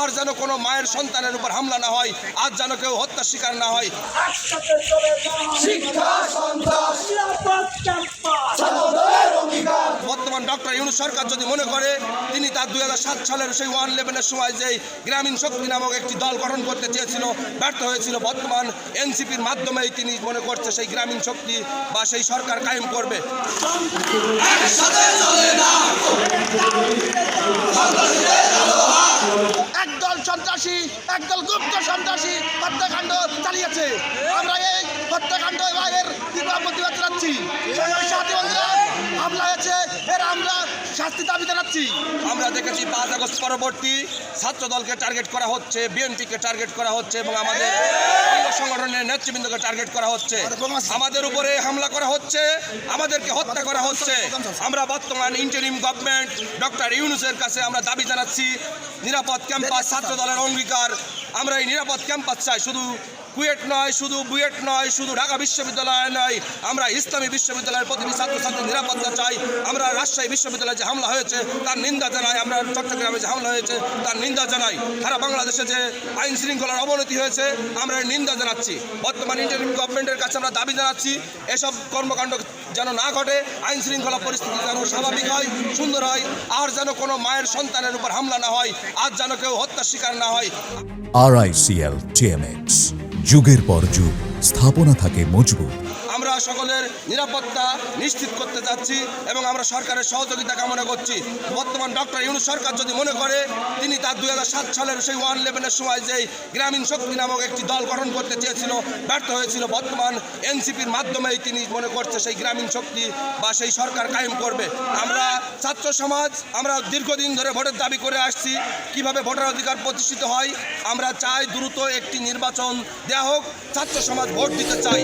আর যেন কোনো মায়ের সন্তানের উপর হামলা না হয়, আজ যেন কেউ হত্যার শিকার না হয়। বর্তমান ডক্টর ইউনূস সরকার যদি মনে করে তিনি তার 2007 সালের সেই 111-এর সময় যে গ্রামীণ শক্তি নামক একটি দল গঠন করতে চেয়েছিল, ব্যর্থ হয়েছিল, বর্তমান এনসিপির মাধ্যমেই তিনি মনে করছে সেই গ্রামীণ শক্তি বা সেই সরকার কায়েম করবে। একদল সন্ত্রাসী, একদল গুপ্ত সন্ত্রাসী হত্যাকাণ্ড চালিয়েছে। আমরা এই হত্যাকাণ্ড এর তীব্র প্রতিবাদ জানাচ্ছি। হামলা হয়েছে, এর আমরা শাস্তি দাবি জানাচ্ছি। আমরা দেখেছি 5 আগস্ট পরবর্তী ছাত্র দলকে টার্গেট করা হচ্ছে, বিএনপিকে টার্গেট করা হচ্ছে এবং আমাদের সংগঠনের নেতৃবৃন্দকে টার্গেট করা হচ্ছে। আমাদের উপরে হামলা করা হচ্ছে, আমাদেরকে হত্যা করা হচ্ছে। আমরা বর্তমান ইন্টারিম গভর্নমেন্ট ডক্টর ইউনূসের কাছে আমরা দাবি জানাচ্ছি নিরাপদ ক্যাম্পাস। ছাত্র দলের অঙ্গীকার, আমরা এই নিরাপদ ক্যাম্পাস চাই। শুধু কুয়েট নয়, শুধু বুয়েট নয়, শুধু ঢাকা বিশ্ববিদ্যালয় নয়, আমরা ইসলামী বিশ্ববিদ্যালয়ের প্রতিটি ছাত্রছাত্রীর নিরাপত্তা চাই। আমরা রাজশাহী বিশ্ববিদ্যালয়ে যে হামলা হয়েছে তার নিন্দা জানাই, আমরা চট্টগ্রামে যে হামলা হয়েছে তার নিন্দা জানাই। সারা বাংলাদেশে যে আইন শৃঙ্খলার অবনতি হয়েছে আমরা নিন্দা জানাচ্ছি। বর্তমান ইন্টারিম গভর্নমেন্টের কাছে আমরা দাবি জানাচ্ছি এসব কর্মকাণ্ড যেন না ঘটে, আইন শৃঙ্খলা পরিস্থিতি যেন স্বাভাবিক হয়, সুন্দর হয়, আর যেন কোনো মায়ের সন্তানের উপর হামলা না হয়, আজ যেন কেউ হত্যার শিকার না হয়। RICL TMX, যুগের পর যুগ স্থাপনা থাকে মজবুত। আমরা সকলের নিরাপত্তা নিশ্চিত করতে যাচ্ছি এবং আমরা সরকারের সহযোগিতা কামনা করছি। বর্তমান ডক্টর ইউনূস সরকার যদি মনে করে তিনি তার 2007 সালের সেই 111-এর সময় যে গ্রামীণ শক্তি নামক একটি দল গঠন করতে চেয়েছিল, ব্যর্থ হয়েছিল, বর্তমান এনসিপির মাধ্যমেই তিনি মনে করছে সেই গ্রামীণ শক্তি বা সেই সরকার কায়েম করবে। আমরা ছাত্র সমাজ আমরা দীর্ঘদিন ধরে ভোটের দাবি করে আসছি। কিভাবে ভোটার অধিকার প্রতিষ্ঠিত হয় আমরা চাই, দ্রুত একটি নির্বাচন দেওয়া হোক, ছাত্র সমাজ ভোট দিতে চাই।